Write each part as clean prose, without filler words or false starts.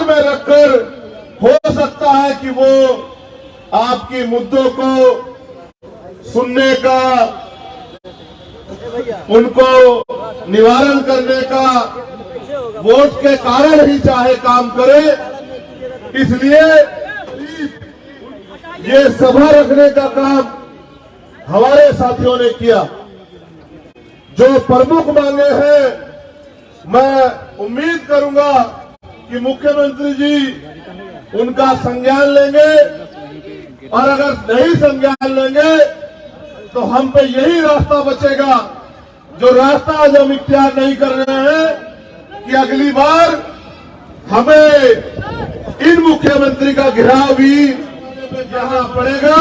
ध्यान में रखकर हो सकता है कि वो आपकी मुद्दों को सुनने का, उनको निवारण करने का वोट के कारण ही चाहे काम करे। इसलिए ये सभा रखने का काम हमारे साथियों ने किया। जो प्रमुख मांगे हैं, मैं उम्मीद करूंगा कि मुख्यमंत्री जी उनका संज्ञान लेंगे, और अगर नहीं संज्ञान लेंगे तो हम पे यही रास्ता बचेगा, जो रास्ता आज हम इख्तियार नहीं कर रहे हैं, कि अगली बार हमें इन मुख्यमंत्री का घेराव भी करना पड़ेगा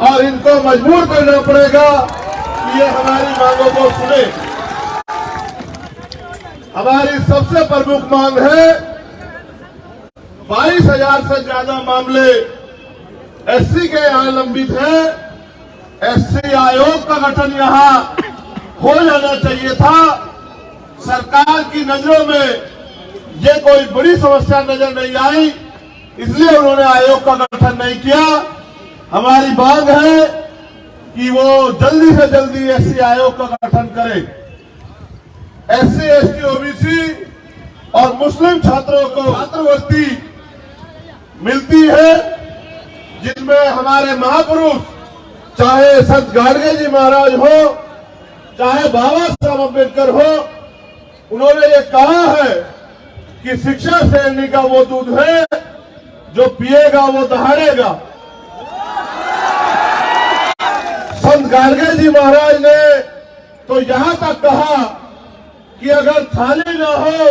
और इनको मजबूर करना पड़ेगा कि ये हमारी मांगों को सुने। हमारी सबसे प्रमुख मांग है, 22,000 से ज्यादा मामले एससी के यहां लंबित हैं। एससी आयोग का गठन यहां हो जाना चाहिए था। सरकार की नजरों में ये कोई बड़ी समस्या नजर नहीं आई, इसलिए उन्होंने आयोग का गठन नहीं किया। हमारी मांग है कि वो जल्दी से जल्दी एससी आयोग का गठन करे। एससी, एसटी, ओबीसी और मुस्लिम छात्रों को छात्रवृत्ति मिलती है, जिनमें हमारे महापुरुष, चाहे संत गाडगे जी महाराज हो, चाहे बाबा साहब अम्बेडकर हो, उन्होंने ये कहा है कि शिक्षा श्रेणी का वो दूध है जो पिएगा वो दहाड़ेगा। संत गाडगे जी महाराज ने तो यहां तक कहा कि अगर थाली ना हो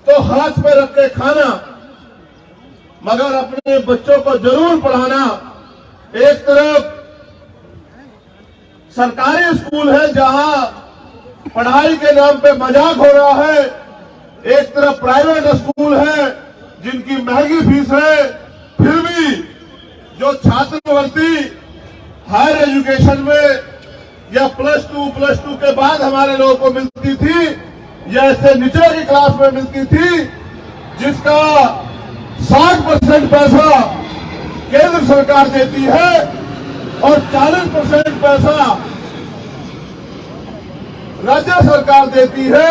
तो हाथ पे रख के खाना, मगर अपने बच्चों को जरूर पढ़ाना। एक तरफ सरकारी स्कूल है जहां पढ़ाई के नाम पे मजाक हो रहा है, एक तरफ प्राइवेट स्कूल है जिनकी महंगी फीस है, फिर भी जो छात्रवृत्ति हायर एजुकेशन में या प्लस टू के बाद हमारे लोगों को मिलती थी, या इससे नीचे की क्लास में मिलती थी, जिसका 60% पैसा केंद्र सरकार देती है और 40% पैसा राज्य सरकार देती है,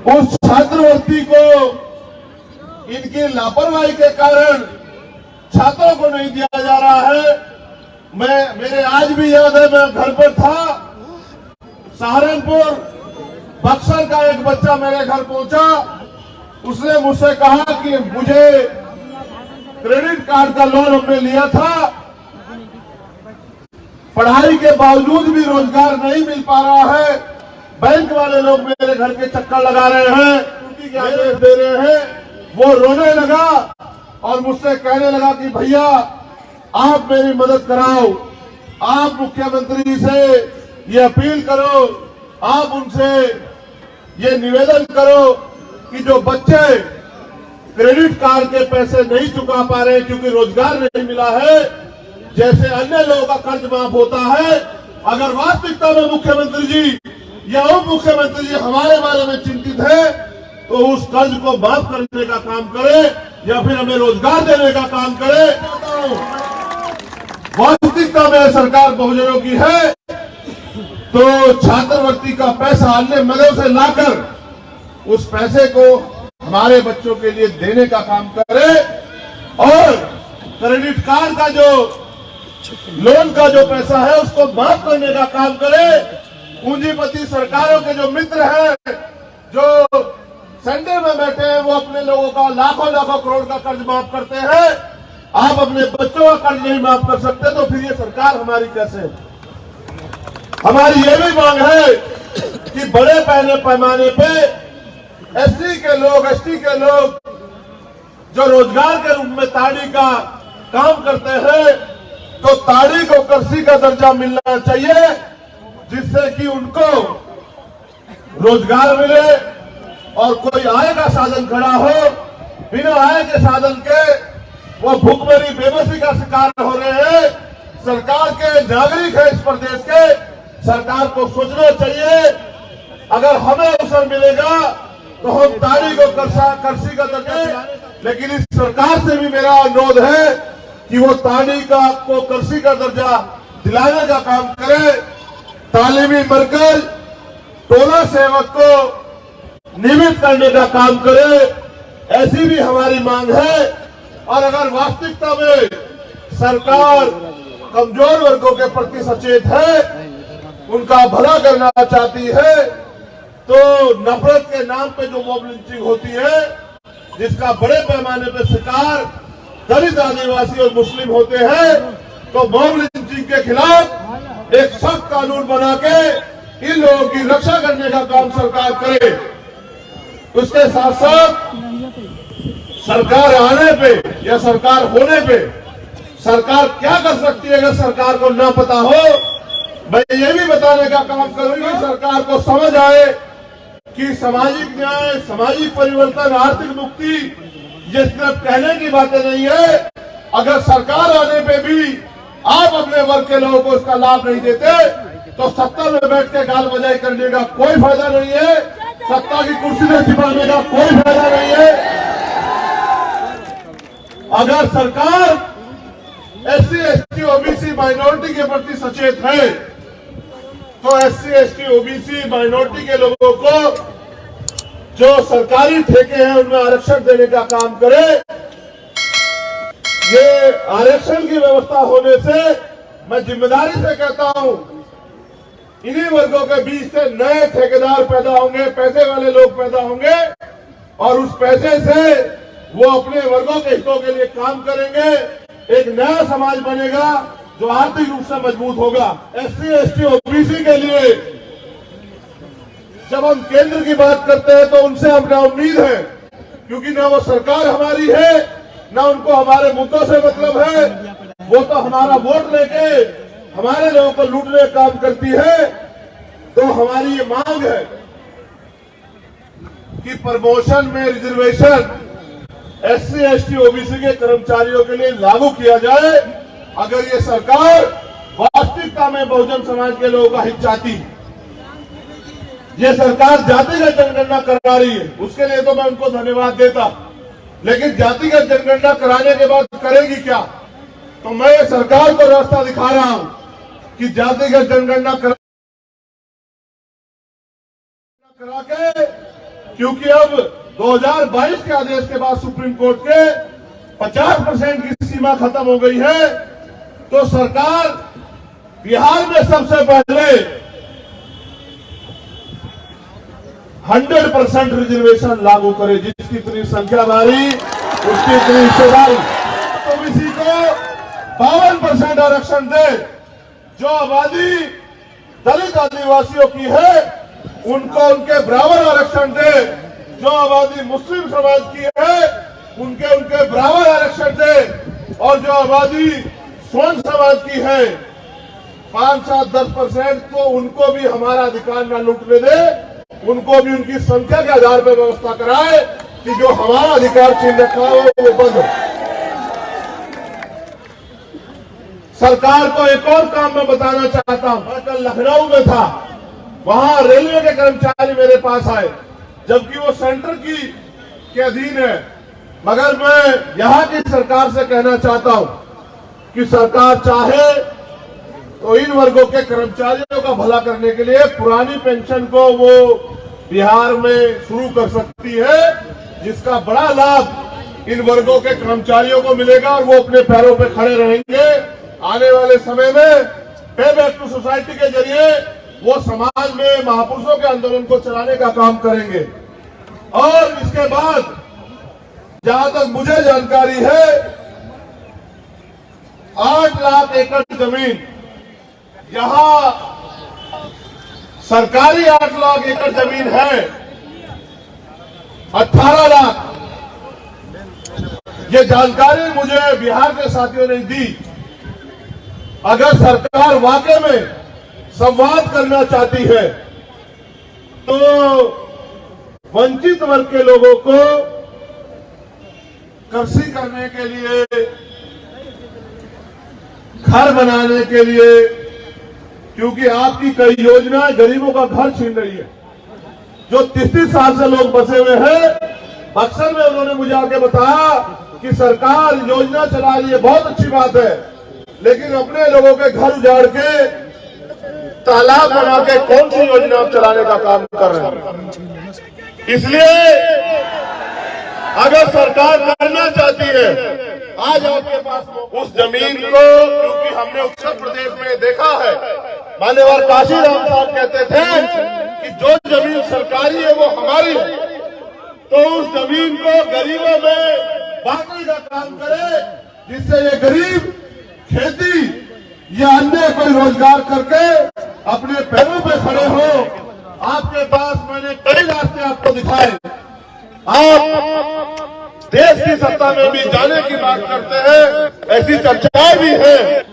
उस छात्रवृत्ति को इनकी लापरवाही के कारण छात्रों को नहीं दिया जा रहा है। मेरे आज भी याद है, मैं घर पर था, सहारनपुर बक्सर का एक बच्चा मेरे घर पहुंचा। उसने मुझसे कहा कि मुझे क्रेडिट कार्ड का लोन हमने लिया था, पढ़ाई के बावजूद भी रोजगार नहीं मिल पा रहा है, बैंक वाले लोग मेरे घर के चक्कर लगा रहे हैं, छुट्टी के आदेश दे रहे हैं। वो रोने लगा और मुझसे कहने लगा कि भैया आप मेरी मदद कराओ, आप मुख्यमंत्री से ये अपील करो, आप उनसे ये निवेदन करो कि जो बच्चे क्रेडिट कार्ड के पैसे नहीं चुका पा रहे क्योंकि रोजगार नहीं मिला है, जैसे अन्य लोगों का कर्ज माफ होता है, अगर वास्तविकता में मुख्यमंत्री जी या उप मुख्यमंत्री जी हमारे बारे में चिंतित है तो उस कर्ज को माफ करने का काम करे या फिर हमें रोजगार देने का काम करे। वास्तविकता में सरकार बहुजनों की है तो छात्रवृत्ति का पैसा अन्य मदों से लाकर उस पैसे को हमारे बच्चों के लिए देने का काम करे, और क्रेडिट कार्ड का जो लोन का जो पैसा है उसको माफ करने का काम करे। पूंजीपति सरकारों के जो मित्र हैं, जो सेंटर में बैठे हैं, वो अपने लोगों का लाखों लाखों करोड़ का कर्ज माफ करते हैं। आप अपने बच्चों का कर्ज नहीं माफ कर सकते तो फिर ये सरकार हमारी कैसे? हमारी ये भी मांग है कि बड़े पैमाने पे एससी के लोग, एसटी के लोग जो रोजगार के रूप में ताड़ी का काम करते हैं, तो ताड़ी को कृषि का दर्जा मिलना चाहिए, जिससे कि उनको रोजगार मिले और कोई आय का साधन खड़ा हो। बिना आय के साधन के वो भूखमरी बेबसी का शिकार हो रहे हैं। सरकार के नागरिक है इस प्रदेश के, सरकार को सोचना चाहिए। अगर हमें अवसर मिलेगा तो हम ताड़ी को कृषि का दर्जा दिलाने, लेकिन इस सरकार से भी मेरा अनुरोध है कि वो ताड़ी को कृषि का दर्जा दिलाने का काम करे। तालीमी मरकज टोला सेवक को नियमित करने का काम करे, ऐसी भी हमारी मांग है। और अगर वास्तविकता में सरकार कमजोर वर्गों के प्रति सचेत है, उनका भला करना चाहती है, तो नफरत के नाम पे जो मॉब लिंचिंग होती है, जिसका बड़े पैमाने पे शिकार दलित, आदिवासी और मुस्लिम होते हैं, तो मॉब लिंचिंग के खिलाफ एक सख्त कानून बना के इन लोगों की रक्षा करने का काम सरकार करे। उसके साथ साथ सरकार आने पे या सरकार होने पे सरकार क्या कर सकती है, अगर सरकार को ना पता हो, मैं ये भी बताने का काम करूंगी। सरकार को समझ आए कि सामाजिक न्याय, सामाजिक परिवर्तन, आर्थिक मुक्ति ये सिर्फ कहने की बातें नहीं है। अगर सरकार आने पे भी आप अपने वर्ग के लोगों को इसका लाभ नहीं देते, तो सत्ता में बैठ के गाल बजाई करने का कोई फायदा नहीं है, सत्ता की कुर्सी में छिपाने का कोई फायदा नहीं है। अगर सरकार SC, ST, OBC माइनॉरिटी के प्रति सचेत है, तो SC, ST, OBC माइनॉरिटी के लोगों को जो सरकारी ठेके हैं उनमें आरक्षण देने का काम करे। ये आरक्षण की व्यवस्था होने से मैं जिम्मेदारी से कहता हूं, इन्हीं वर्गों के बीच से नए ठेकेदार पैदा होंगे, पैसे वाले लोग पैदा होंगे, और उस पैसे से वो अपने वर्गों के हितों के लिए काम करेंगे। एक नया समाज बनेगा जो आर्थिक रूप से मजबूत होगा। SC, ST, OBC के लिए जब हम केंद्र की बात करते हैं तो उनसे अपना उम्मीद है, क्योंकि ना वो सरकार हमारी है, ना उनको हमारे मुद्दों से मतलब है। वो तो हमारा वोट लेके हमारे लोगों को लूटने का काम करती है। तो हमारी ये मांग है कि प्रमोशन में रिजर्वेशन SC, ST, OBC के कर्मचारियों के लिए लागू किया जाए। अगर ये सरकार वास्तविकता में बहुजन समाज के लोगों का हित चाहती, ये सरकार जातिगत जनगणना करा रही है, उसके लिए तो मैं उनको धन्यवाद देता, लेकिन जातिगत जनगणना कराने के बाद करेगी क्या? तो मैं सरकार को रास्ता दिखा रहा हूं कि जातिगत जनगणना करा के, क्योंकि अब 2022 के आदेश के बाद सुप्रीम कोर्ट के 50% की सीमा खत्म हो गई है, तो सरकार बिहार में सबसे पहले 100% रिजर्वेशन लागू करे। जिसकी इतनी संख्या भारी, उसकी इतनी हिस्सेदारी। ओबीसी को 52% आरक्षण दे। जो आबादी दलित, आदिवासियों की है, उनको उनके बराबर आरक्षण दे। जो आबादी मुस्लिम समाज की है, उनके बराबर आरक्षण दे। और जो आबादी स्वर्ण समाज की है, 5, 7, 10% को उनको भी हमारा अधिकार न लूटने दे, उनको भी उनकी संख्या के आधार पर व्यवस्था कराए कि जो हमारा अधिकार छीन रखा है वो बंद हो। सरकार को एक और काम मैं बताना चाहता हूं। मैं कल लखनऊ में था, वहां रेलवे के कर्मचारी मेरे पास आए, जबकि वो सेंटर के अधीन है। मगर मैं यहां की सरकार से कहना चाहता हूं कि सरकार चाहे तो इन वर्गों के कर्मचारियों का भला करने के लिए पुरानी पेंशन को वो बिहार में शुरू कर सकती है, जिसका बड़ा लाभ इन वर्गों के कर्मचारियों को मिलेगा और वो अपने पैरों पर खड़े रहेंगे। आने वाले समय में पे बैक टू सोसाइटी के जरिए वो समाज में महापुरुषों के आंदोलन को चलाने का काम करेंगे। और इसके बाद जहां तक मुझे जानकारी है, 8 लाख एकड़ जमीन, जहां सरकारी 8 लाख एकड़ जमीन है, 18 लाख, ये जानकारी मुझे बिहार के साथियों ने दी। अगर सरकार वाकई में संवाद करना चाहती है, तो वंचित वर्ग के लोगों को कृषि करने के लिए, घर बनाने के लिए, क्योंकि आपकी कई योजनाएं गरीबों का घर छीन रही है। जो 33 साल से लोग बसे हुए हैं। बक्सर में उन्होंने मुझे आके बताया कि सरकार योजना चला रही है, बहुत अच्छी बात है, लेकिन अपने लोगों के घर उजाड़ के तालाब बना के कौन सी योजना आप चलाने का काम कर रहे हैं। इसलिए अगर सरकार करना चाहती है, आज आपके पास उस जमीन को, क्योंकि हमने उत्तर प्रदेश में देखा है, मान्यवर काशीराम साहब कहते थे कि जो जमीन सरकारी है वो हमारी है, तो उस जमीन को गरीबों में बांटने का काम करे, जिससे ये गरीब खेती या अन्य कोई रोजगार करके अपने पैरों पे खड़े हो। आपके पास मैंने कई रास्ते आपको दिखाए। आप देश की सत्ता में भी जाने की बात करते हैं, ऐसी चर्चाएं भी है,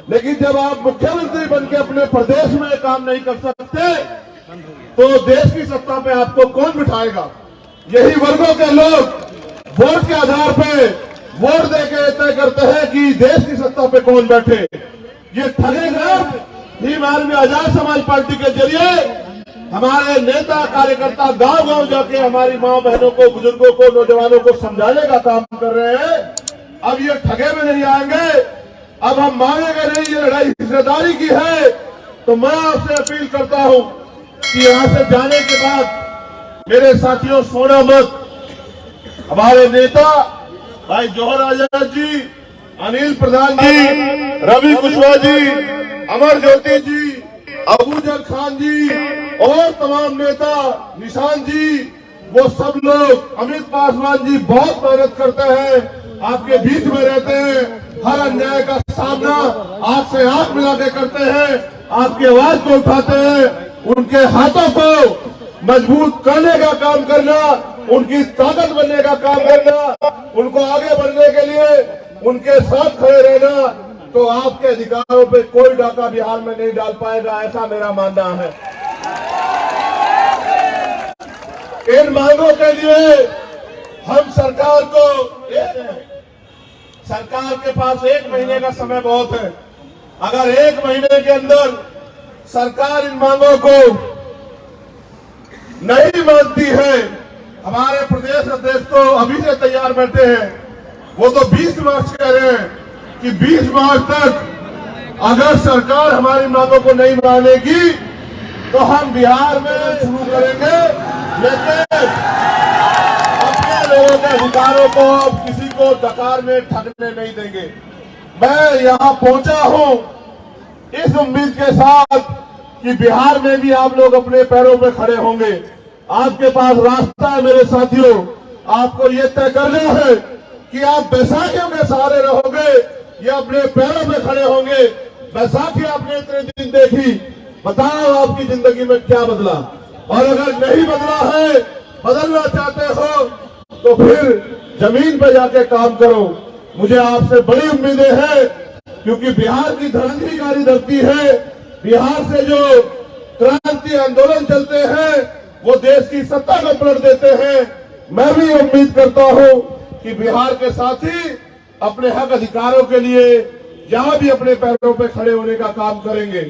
लेकिन जब आप मुख्यमंत्री बन के अपने प्रदेश में काम नहीं कर सकते तो देश की सत्ता पे आपको कौन बिठाएगा। यही वर्गों के लोग वोट के आधार पे वोट देके तय करते हैं कि देश की सत्ता पे कौन बैठे। ये ठगेगार भीम आर्मी आजाद समाज पार्टी के जरिए हमारे नेता कार्यकर्ता गांव गांव जाके हमारी मां बहनों को, बुजुर्गों को, नौजवानों को समझाने का काम कर रहे हैं। अब ये ठगे में नहीं आएंगे, अब हम मानेंगे नहीं, ये लड़ाई हिस्सेदारी की है। तो मैं आपसे अपील करता हूं कि यहां से जाने के बाद मेरे साथियों सोना मत। हमारे नेता भाई जौहर आजाद जी, अनिल प्रधान जी, रवि कुशवाहा जी, अमर ज्योति जी, अबूजर खान जी और तमाम नेता, निशान जी, वो सब लोग, अमित पासवान जी बहुत मेहनत करते हैं, आपके बीच में रहते हैं, हर अन्याय का सामना आंख से आंख मिला के करते हैं, आपकी आवाज को उठाते हैं। उनके हाथों को मजबूत करने का काम करना, उनकी ताकत बनने का काम करना, उनको आगे बढ़ने के लिए उनके साथ खड़े रहना, तो आपके अधिकारों पे कोई डाका बिहार में नहीं डाल पाएगा, ऐसा मेरा मानना है। इन मांगों के लिए हम सरकार को, सरकार के पास 1 महीने का समय बहुत है। अगर 1 महीने के अंदर सरकार इन मांगों को नहीं मानती है, हमारे प्रदेश अध्यक्ष तो अभी से तैयार बैठे हैं, वो तो 20 मार्च कह रहे हैं कि 20 मार्च तक अगर सरकार हमारी मांगों को नहीं मानेगी तो हम बिहार में शुरू करेंगे, लेकिन अपने लोगों के अधिकारों को अब किसी को डकार में ठगने नहीं देंगे। मैं यहाँ पहुंचा हूँ इस उम्मीद के साथ कि बिहार में भी आप लोग अपने पैरों पे खड़े होंगे। आपके पास रास्ता है मेरे साथियों, आपको ये तय करना है कि आप बैसाखियों के सहारे रहोगे या अपने पैरों पे खड़े होंगे। बैसाखी आपने इतने दिन देखी, बताओ आपकी जिंदगी में क्या बदला, और अगर नहीं बदला है, बदलना चाहते हो तो फिर जमीन पे जाके काम करो। मुझे आपसे बड़ी उम्मीदें हैं, क्योंकि बिहार की क्रांतिकारी धरती है। बिहार से जो क्रांति आंदोलन चलते हैं वो देश की सत्ता को पलट देते हैं। मैं भी उम्मीद करता हूं कि बिहार के साथी अपने हक अधिकारों के लिए यहां भी अपने पैरों पे खड़े होने का काम करेंगे।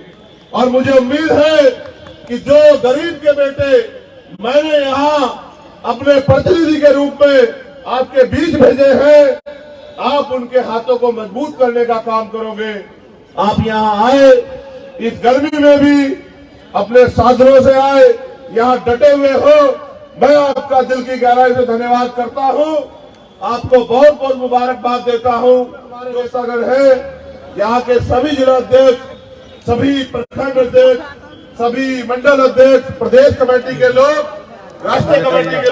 और मुझे उम्मीद है कि जो गरीब के बेटे मैंने यहां अपने प्रतिनिधि के रूप में आपके बीच भेजे हैं, आप उनके हाथों को मजबूत करने का काम करोगे। आप यहां आए, इस गर्मी में भी अपने साधनों से आए, यहां डटे हुए हो, मैं आपका दिल की गहराई से धन्यवाद करता हूं। आपको बहुत बहुत मुबारकबाद देता हूं। हमारे सागर है, यहाँ के सभी जिला अध्यक्ष, सभी प्रखंड अध्यक्ष, सभी मंडल अध्यक्ष, प्रदेश कमेटी के लोग, राष्ट्रीय कमेटी के लोग